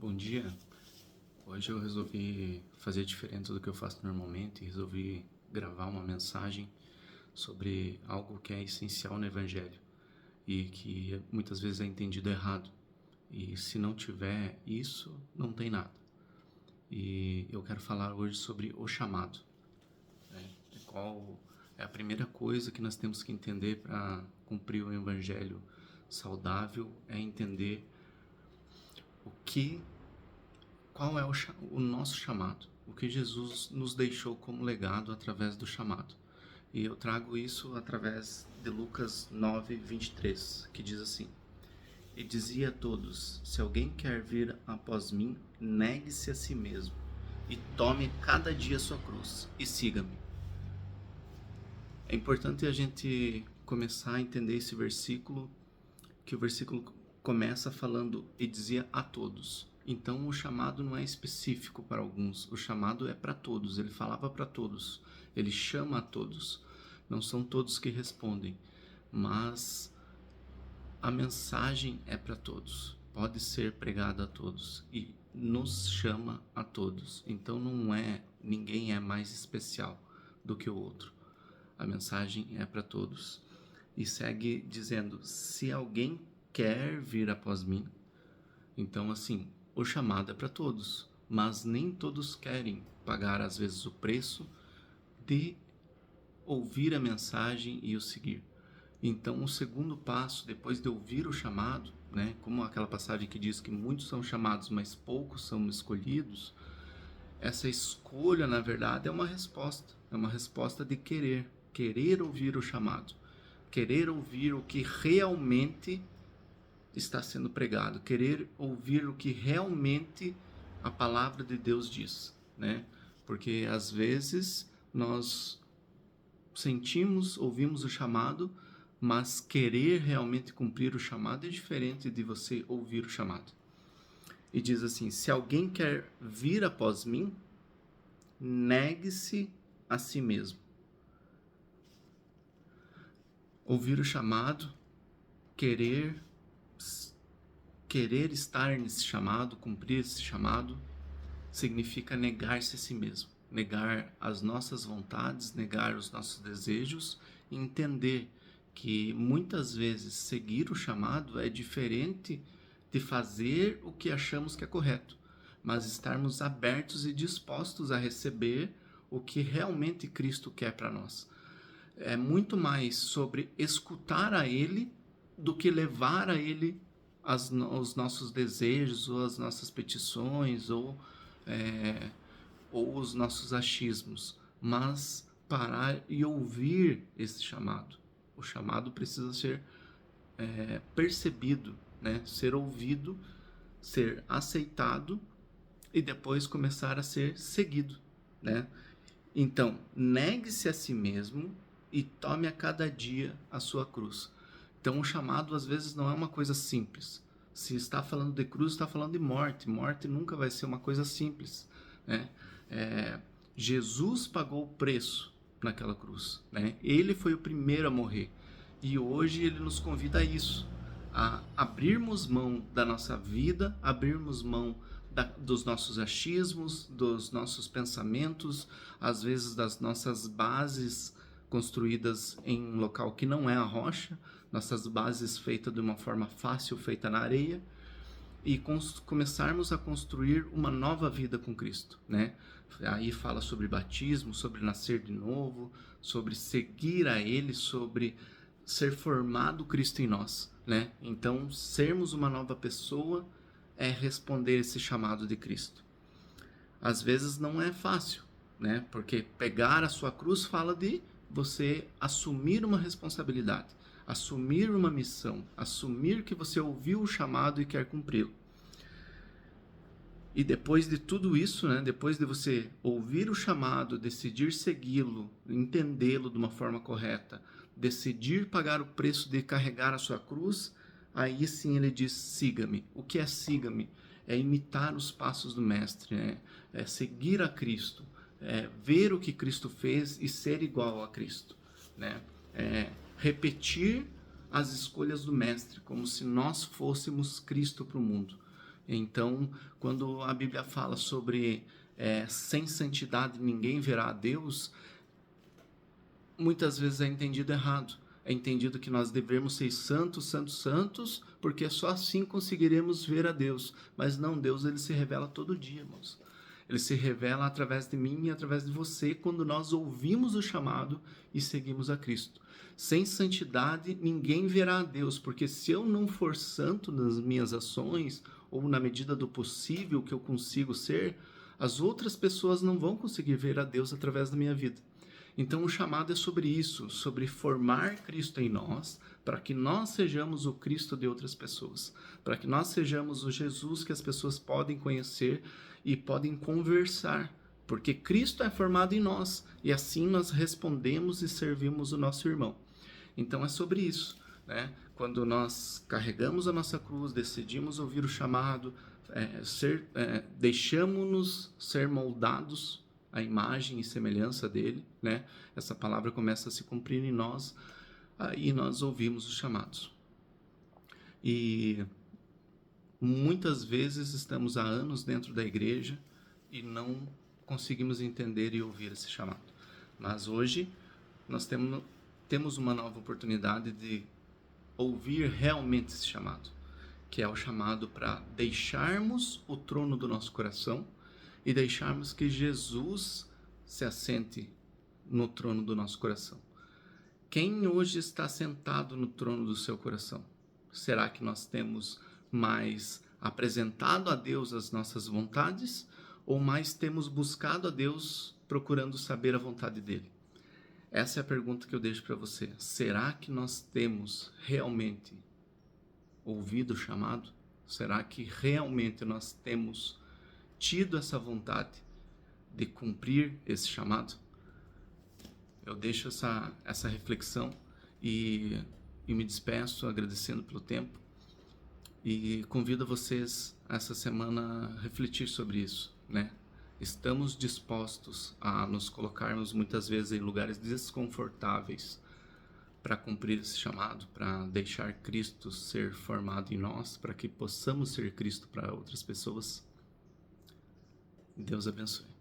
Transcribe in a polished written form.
Bom dia. Hoje eu resolvi fazer diferente do que eu faço normalmente e resolvi gravar uma mensagem sobre algo que é essencial no Evangelho e que muitas vezes é entendido errado. E se não tiver isso, não tem nada. E eu quero falar hoje sobre o chamado, né? Qual é a primeira coisa que nós temos que entender para cumprir o Evangelho saudável, é entender o que qual é o nosso chamado, o que Jesus nos deixou como legado através do chamado. E eu trago isso através de Lucas 9:23, que diz assim: E dizia a todos: se alguém quer vir após mim, negue-se a si mesmo e tome cada dia sua cruz e siga-me. É importante a gente começar a entender esse versículo, que o versículo começa falando e dizia a todos. Então o chamado não é específico para alguns, o chamado é para todos, ele falava para todos, ele chama a todos. Não são todos que respondem, mas a mensagem é para todos, pode ser pregada a todos e nos chama a todos. Então ninguém é mais especial do que o outro. A mensagem é para todos. E segue dizendo: se alguém quer vir após mim. Então, assim, o chamado é para todos, mas nem todos querem pagar, às vezes, o preço de ouvir a mensagem e o seguir. Então, o segundo passo, depois de ouvir o chamado, né, como aquela passagem que diz que muitos são chamados, mas poucos são escolhidos, essa escolha, na verdade, é uma resposta de querer ouvir o chamado, querer ouvir o que realmente está sendo pregado, querer ouvir o que realmente a palavra de Deus diz, né? Porque às vezes nós ouvimos o chamado, mas querer realmente cumprir o chamado é diferente de você ouvir o chamado. E diz assim: se alguém quer vir após mim, negue-se a si mesmo. Ouvir o chamado, querer estar nesse chamado, cumprir esse chamado, significa negar-se a si mesmo, negar as nossas vontades, negar os nossos desejos e entender que muitas vezes seguir o chamado é diferente de fazer o que achamos que é correto, mas estarmos abertos e dispostos a receber o que realmente Cristo quer para nós. É muito mais sobre escutar a Ele do que levar a Ele os nossos desejos, ou as nossas petições, ou os nossos achismos, mas parar e ouvir esse chamado. O chamado precisa ser percebido, né? Ser ouvido, ser aceitado e depois começar a ser seguido, né? Então, negue-se a si mesmo e tome a cada dia a sua cruz. Então, o chamado às vezes não é uma coisa simples. Se está falando de cruz, está falando de morte. Morte nunca vai ser uma coisa simples, né? Jesus pagou o preço naquela cruz, né? Ele foi o primeiro a morrer. E hoje ele nos convida a isso, a abrirmos mão da nossa vida, abrirmos mão dos nossos achismos, dos nossos pensamentos, às vezes das nossas bases construídas em um local que não é a rocha, nossas bases feitas de uma forma fácil, feita na areia, e começarmos a construir uma nova vida com Cristo, né? Aí fala sobre batismo, sobre nascer de novo, sobre seguir a Ele, sobre ser formado Cristo em nós, né? Então, sermos uma nova pessoa é responder esse chamado de Cristo. Às vezes não é fácil, né? Porque pegar a sua cruz fala de você assumir uma responsabilidade, assumir uma missão, assumir que você ouviu o chamado e quer cumpri-lo. E depois de tudo isso, né, depois de você ouvir o chamado, decidir segui-lo, entendê-lo de uma forma correta, decidir pagar o preço de carregar a sua cruz, aí sim ele diz: siga-me. O que é siga-me? É imitar os passos do Mestre, né? É seguir a Cristo, é ver o que Cristo fez e ser igual a Cristo, né? É repetir as escolhas do Mestre, como se nós fôssemos Cristo para o mundo. Então, quando a Bíblia fala sobre sem santidade ninguém verá a Deus, muitas vezes é entendido errado. É entendido que nós devemos ser santos, santos, santos, porque só assim conseguiremos ver a Deus. Mas não, Deus ele se revela todo dia, irmãos. Ele se revela através de mim e através de você quando nós ouvimos o chamado e seguimos a Cristo. Sem santidade, ninguém verá a Deus, porque se eu não for santo nas minhas ações, ou na medida do possível que eu consigo ser, as outras pessoas não vão conseguir ver a Deus através da minha vida. Então o chamado é sobre isso, sobre formar Cristo em nós, para que nós sejamos o Cristo de outras pessoas, para que nós sejamos o Jesus que as pessoas podem conhecer e podem conversar, porque Cristo é formado em nós e assim nós respondemos e servimos o nosso irmão. Então é sobre isso, né? Quando nós carregamos a nossa cruz, decidimos ouvir o chamado, deixamos-nos ser moldados à imagem e semelhança dele, né? Essa palavra começa a se cumprir em nós, aí nós ouvimos os chamados. E muitas vezes estamos há anos dentro da igreja e não conseguimos entender e ouvir esse chamado. Mas hoje nós temos uma nova oportunidade de ouvir realmente esse chamado, que é o chamado para deixarmos o trono do nosso coração e deixarmos que Jesus se assente no trono do nosso coração. Quem hoje está sentado no trono do seu coração? Será que nós temos mais apresentado a Deus as nossas vontades ou mais temos buscado a Deus procurando saber a vontade dele? Essa é a pergunta que eu deixo para você. Será que nós temos realmente ouvido o chamado? Será que realmente nós temos tido essa vontade de cumprir esse chamado? Eu deixo essa reflexão e me despeço agradecendo pelo tempo e convido vocês essa semana a refletir sobre isso, né? Estamos dispostos a nos colocarmos muitas vezes em lugares desconfortáveis para cumprir esse chamado, para deixar Cristo ser formado em nós, para que possamos ser Cristo para outras pessoas? Deus abençoe.